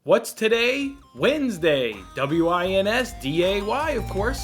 What's today? Wednesday. Winsday, of course.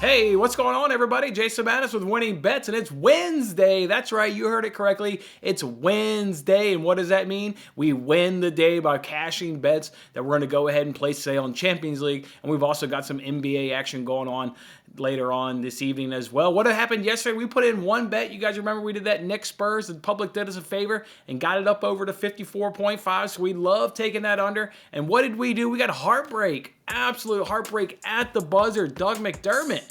Hey, what's going on, everybody? Jason Mattis with Winning Bets, and it's Wednesday. That's right, you heard it correctly. It's Wednesday, and what does that mean? We win the day by cashing bets that we're going to go ahead and place today on Champions League, and we've also got some NBA action going on later on this evening as well. What happened yesterday? We put in one bet. You guys remember we did that Knicks Spurs. The public did us a favor and got it up over to 54.5, so we love taking that under. And what did we do? We got heartbreak, absolute heartbreak at the buzzer. Doug McDermott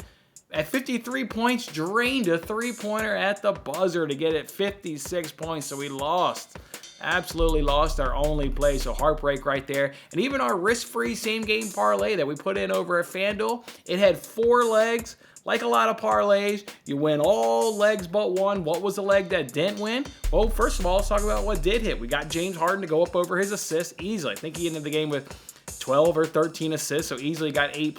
at 53 points drained a three-pointer at the buzzer to get it 56 points, so we lost. Absolutely lost our only play, so heartbreak right there. And even our risk-free same-game parlay that we put in over at FanDuel, it had 4 legs. Like a lot of parlays, you win all legs but one. What was the leg that didn't win? Well, first of all, let's talk about what did hit. We got James Harden to go up over his assists easily. I think he ended the game with 12 or 13 assists, so easily got 8+.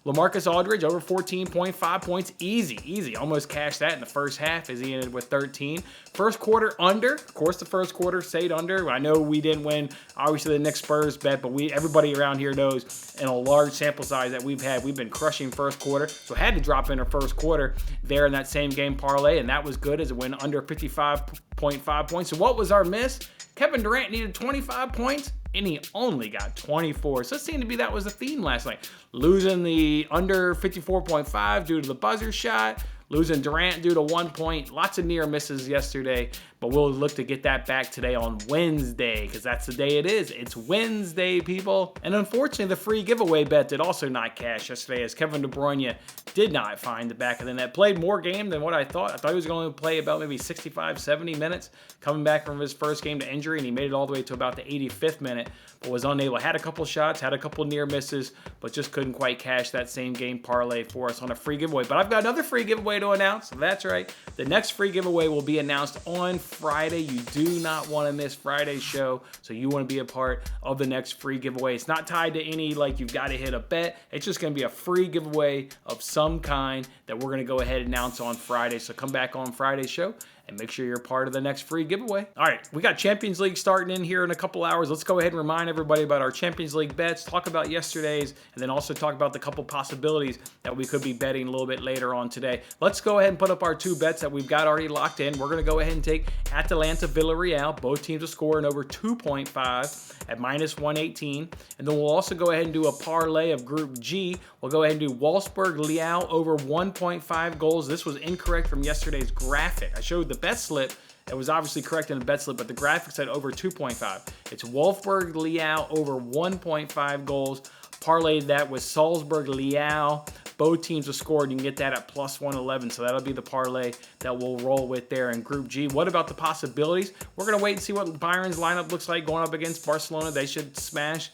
LaMarcus Aldridge over 14.5 points, easy. Almost cashed that in the first half as he ended with 13. First quarter under. Of course, the first quarter stayed under. I know we didn't win, obviously, the Knicks Spurs bet, but everybody around here knows in a large sample size that we've been crushing first quarter, so had to drop in our first quarter there in that same game parlay, and that was good as it went under 55.5 points. So what was our miss? Kevin Durant needed 25 points, and he only got 24. So it seemed to be that was the theme last night. Losing the under 54.5 due to the buzzer shot. Losing Durant due to 1 point. Lots of near misses yesterday, but we'll look to get that back today on Wednesday because that's the day it is. It's Wednesday, people. And unfortunately, the free giveaway bet did also not cash yesterday as Kevin De Bruyne did not find the back of the net. Played more game than what I thought. I thought he was going to play about maybe 65, 70 minutes coming back from his first game to injury, and he made it all the way to about the 85th minute, but was unable. Had a couple shots, had a couple near misses, but just couldn't quite cash that same game parlay for us on a free giveaway. But I've got another free giveaway to announce. That's right. The next free giveaway will be announced on Friday. You do not want to miss Friday's show, so you want to be a part of the next free giveaway. It's not tied to any, like, you've got to hit a bet. It's just going to be a free giveaway of some kind that we're going to go ahead and announce on Friday. So come back on Friday's show and make sure you're part of the next free giveaway. All right, we got Champions League starting in here in a couple hours. Let's go ahead and remind everybody about our Champions League bets, talk about yesterday's, and then also talk about the couple possibilities that we could be betting a little bit later on today. Let's go ahead and put up our 2 bets that we've got already locked in. We're going to go ahead and take Atalanta Villarreal, both teams to score in over 2.5 at -118. And then we'll also go ahead and do a parlay of Group G. We'll go ahead and do Wolfsburg Leal over 1.5 goals. This was incorrect from yesterday's graphic. I showed the bet slip. It was obviously correct in the bet slip, but the graphic said over 2.5. It's Wolfsburg Leal over 1.5 goals. Parlayed that with Salzburg Leal. Both teams have scored. You can get that at +111. So that'll be the parlay that we'll roll with there in Group G. What about the possibilities? We're going to wait and see what Bayern's lineup looks like going up against Barcelona. They should smash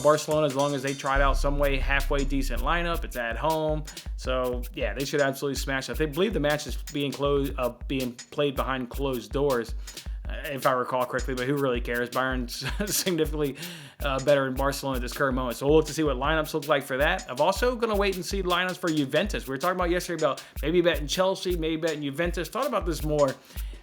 Barcelona as long as they tried out some way halfway decent lineup. It's at home. So, yeah, they should absolutely smash it. They believe the match is being played behind closed doors, if I recall correctly, but who really cares? Bayern's significantly better in Barcelona at this current moment. So we'll look to see what lineups look like for that. I'm also going to wait and see lineups for Juventus. We were talking about yesterday about maybe betting Chelsea, maybe betting Juventus. Thought about this more,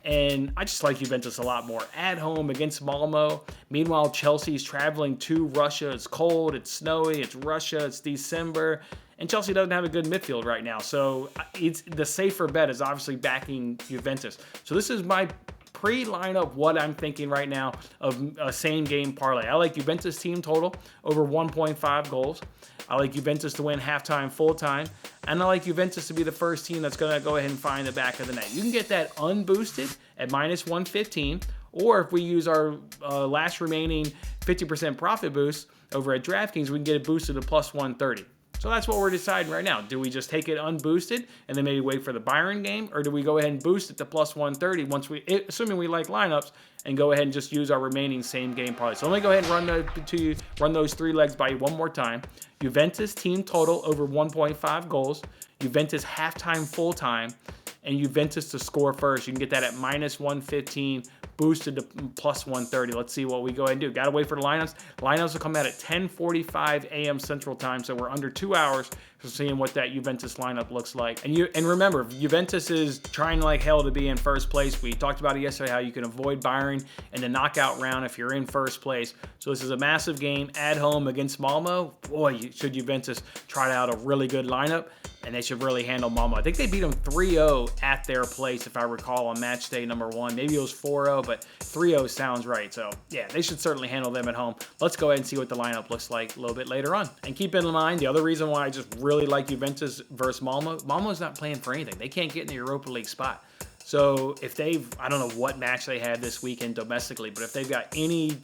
and I just like Juventus a lot more. At home against Malmo. Meanwhile, Chelsea's traveling to Russia. It's cold, it's snowy, it's Russia, it's December. And Chelsea doesn't have a good midfield right now. So it's the safer bet is obviously backing Juventus. So this is my pre-lineup what I'm thinking right now of a same-game parlay. I like Juventus team total over 1.5 goals. I like Juventus to win halftime, full-time. And I like Juventus to be the first team that's going to go ahead and find the back of the net. You can get that unboosted at -115. Or if we use our last remaining 50% profit boost over at DraftKings, we can get it boosted to +130. So that's what we're deciding right now. Do we just take it unboosted and then maybe wait for the Bayern game? Or do we go ahead and boost it to +130 assuming we like lineups, and go ahead and just use our remaining same game parlay? So let me go ahead and run those 3 legs by you one more time. Juventus team total over 1.5 goals. Juventus halftime, full time. And Juventus to score first. You can get that at -115, boosted to +130. Let's see what we go ahead and do. Got to wait for the lineups. Lineups will come out at 10:45 a.m. Central Time, so we're under 2 hours seeing what that Juventus lineup looks like. And remember, Juventus is trying like hell to be in first place. We talked about it yesterday, how you can avoid Bayern in the knockout round if you're in first place. So this is a massive game at home against Malmo. Boy, should Juventus try out a really good lineup, and they should really handle Malmo. I think they beat them 3-0 at their place, if I recall, on match day number 1. Maybe it was 4-0, but 3-0 sounds right. So, yeah, they should certainly handle them at home. Let's go ahead and see what the lineup looks like a little bit later on. And keep in mind, the other reason why I just really like Juventus versus Malmo's not playing for anything. They can't get in the Europa League spot. So, if I don't know what match they had this weekend domestically, but if they've got any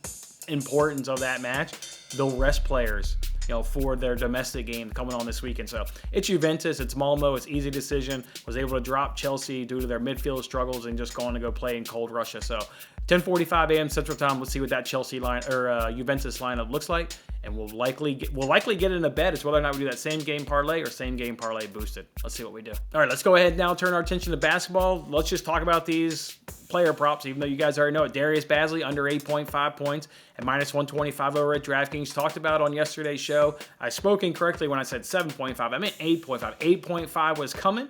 importance of that match, they'll rest players, for their domestic game coming on this weekend. So it's Juventus, it's Malmo, it's easy decision. Was able to drop Chelsea due to their midfield struggles and just going to go play in cold Russia. So 10:45 a.m. Central Time. Let's see what that Chelsea line or Juventus lineup looks like, and we'll likely get in a bet as whether or not we do that same game parlay or same game parlay boosted. Let's see what we do. All right, let's go ahead now. Turn our attention to basketball. Let's just talk about these player props, even though you guys already know it. Darius Bazley under 8.5 points at -125 over at DraftKings. Talked about on yesterday's show. I spoke incorrectly when I said 7.5. I meant 8.5. 8.5 was coming.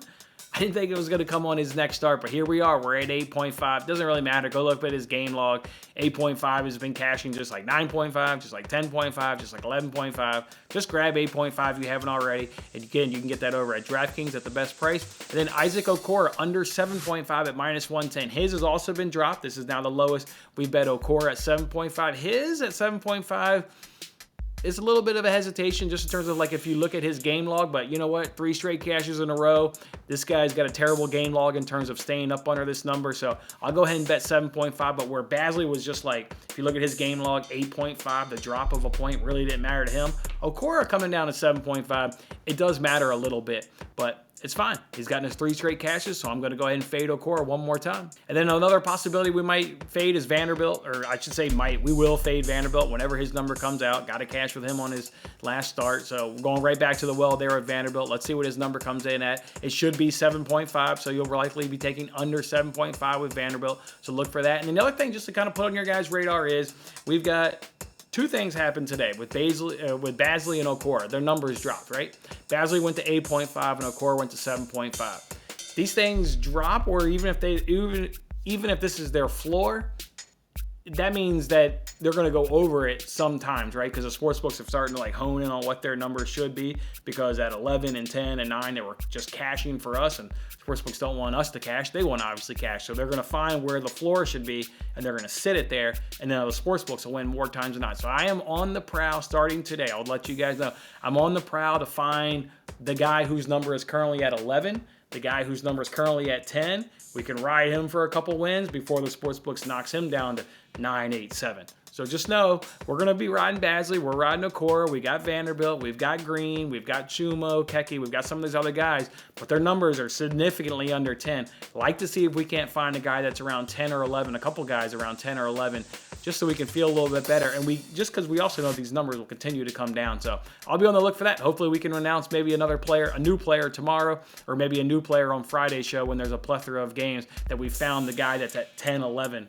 I didn't think it was going to come on his next start, but here we are. We're at 8.5. Doesn't really matter. Go look at his game log. 8.5 has been cashing just like 9.5, just like 10.5, just like 11.5. Just grab 8.5 if you haven't already. And again, you can get that over at DraftKings at the best price. And then Isaac Okoro under 7.5 at -110. His has also been dropped. This is now the lowest. We bet Okoro at 7.5. His at 7.5. It's a little bit of a hesitation just in terms of like if you look at his game log, but you know what? 3 straight cashes in a row. This guy's got a terrible game log in terms of staying up under this number. So I'll go ahead and bet 7.5. But where Bazley was just like, if you look at his game log, 8.5, the drop of a point really didn't matter to him. Okoro coming down to 7.5, it does matter a little bit, but it's fine. He's gotten his 3 straight cashes, so I'm going to go ahead and fade Okoro one more time. And then another possibility we might fade is Vanderbilt, or I should say we will fade Vanderbilt whenever his number comes out. Got a cash with him on his last start, so we're going right back to the well there at Vanderbilt. Let's see what his number comes in at. It should be 7.5, so you'll likely be taking under 7.5 with Vanderbilt, so look for that. And another thing just to kind of put on your guys' radar is we've got 2 things happened today with Bazley and Okoro. Their numbers dropped, right? Bazley went to 8.5 and Okoro went to 7.5. These things drop, or even if this is their floor, that means that they're going to go over it sometimes, right? Because the sports books are starting to like hone in on what their numbers should be, because at 11 and 10 and 9, they were just cashing for us, and sports books don't want us to cash. They want to obviously cash. So they're going to find where the floor should be, and they're going to sit it there, and then the sports books will win more times than not. So I am on the prowl starting today. I'll let you guys know. I'm on the prowl to find the guy whose number is currently at 11, the guy whose number is currently at 10. We can ride him for a couple wins before the sports books knocks him down to 9, 8, 7. So just know, we're going to be riding Bazley, we're riding Okoro, we got Vanderbilt, we've got Green, we've got Chumo, Keki, we've got some of these other guys, but their numbers are significantly under 10. Like to see if we can't find a guy that's around 10 or 11, a couple guys around 10 or 11, just so we can feel a little bit better. And just because we also know these numbers will continue to come down. So I'll be on the look for that. Hopefully we can announce maybe a new player tomorrow, or maybe a new player on Friday's show when there's a plethora of games that we found the guy that's at 10, 11.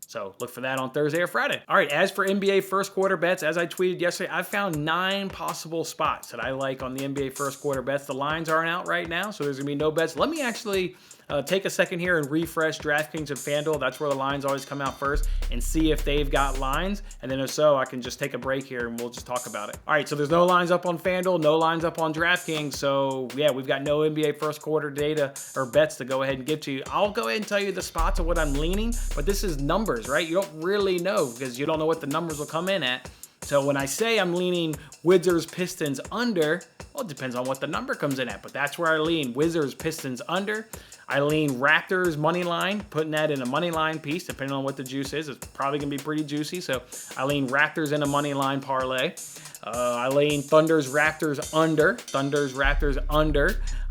So look for that on Thursday or Friday. All right, as for NBA first quarter bets, as I tweeted yesterday, I found 9 possible spots that I like on the NBA first quarter bets. The lines aren't out right now, so there's going to be no bets. Let me actually take a second here and refresh DraftKings and FanDuel. That's where the lines always come out first, and see if they've got lines. And then if so, I can just take a break here and we'll just talk about it. All right, so there's no lines up on FanDuel, no lines up on DraftKings. So yeah, we've got no NBA first quarter data or bets to go ahead and give to you. I'll go ahead and tell you the spots of what I'm leaning, but this is numbers, right? You don't really know because you don't know what the numbers will come in at. So when I say I'm leaning Wizards Pistons under, well, it depends on what the number comes in at, but that's where I lean. Wizards Pistons under. I lean Raptors money line, putting that in a money line piece, depending on what the juice is. It's probably going to be pretty juicy, so I lean Raptors in a money line parlay. I lean Thunder's Raptors under.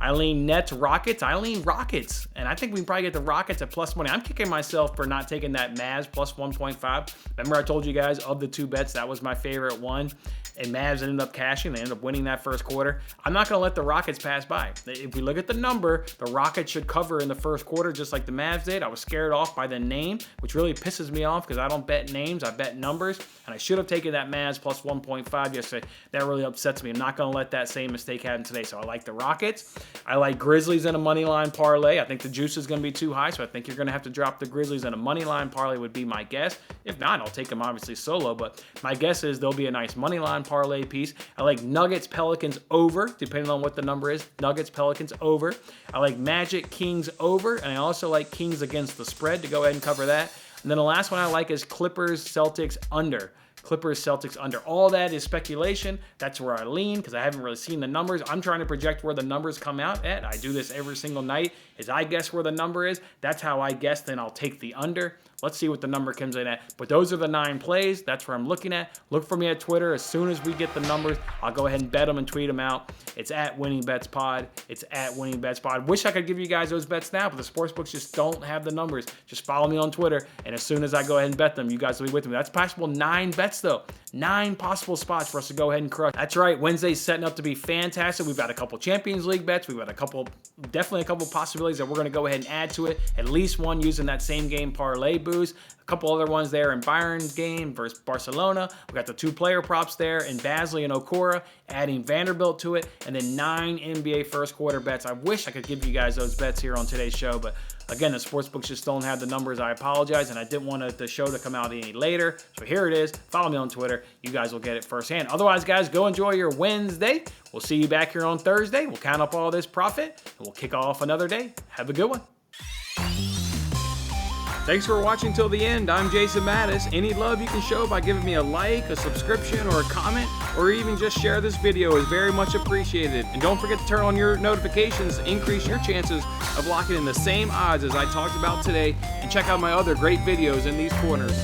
I lean Nets Rockets. I lean Rockets, and I think we can probably get the Rockets at plus money. I'm kicking myself for not taking that Mavs plus 1.5. Remember I told you guys of the two bets, that was my favorite one, and Mavs ended up cashing. They ended up winning that first quarter. I'm not going to let the Rockets pass by. If we look at the number, the Rockets should cover in the first quarter just like the Mavs did. I was scared off by the name, which really pisses me off because I don't bet names, I bet numbers, and I should have taken that Mavs plus 1.5 yesterday. That really upsets me. I'm not going to let that same mistake happen today, so I like the Rockets. I like Grizzlies in a money line parlay. I think the juice is going to be too high, so I think you're going to have to drop the Grizzlies in a money line parlay would be my guess. If not, I'll take them obviously solo, but my guess is there'll be a nice money line parlay piece. I like Nuggets Pelicans over, depending on what the number is. Nuggets Pelicans over. I like Magic Kings over, and I also like Kings against the spread to go ahead and cover that. And then the last one I like is Clippers Celtics under. Clippers Celtics under. All that is speculation. That's where I lean because I haven't really seen the numbers. I'm trying to project where the numbers come out at. I do this every single night. As I guess where the number is, that's how I guess, then I'll take the under. Let's see what the number comes in at. But those are the 9 plays. That's where I'm looking at. Look for me at Twitter. As soon as we get the numbers, I'll go ahead and bet them and tweet them out. It's at Winning Bets Pod. It's at Winning Bets Pod. Wish I could give you guys those bets now, but the sportsbooks just don't have the numbers. Just follow me on Twitter, and as soon as I go ahead and bet them, you guys will be with me. That's possible 9 bets, though. 9 possible spots for us to go ahead and crush. That's right. Wednesday's setting up to be fantastic. We've got a couple Champions League bets. We've got definitely a couple possibilities that we're going to go ahead and add to it. At least one using that same game parlay boost. A couple other ones there in Bayern's game versus Barcelona. We got the 2 player props there in Basley and Okora, adding Vanderbilt to it, and then 9 NBA first quarter bets. I wish I could give you guys those bets here on today's show, but again, the sportsbooks just don't have the numbers. I apologize, and I didn't want the show to come out any later. So here it is. Follow me on Twitter. You guys will get it firsthand. Otherwise, guys, go enjoy your Wednesday. We'll see you back here on Thursday. We'll count up all this profit, and we'll kick off another day. Have a good one. Thanks for watching till the end. I'm Jason Mattis. Any love you can show by giving me a like, a subscription, or a comment, or even just share this video is very much appreciated. And don't forget to turn on your notifications to increase your chances of locking in the same odds as I talked about today. And check out my other great videos in these corners.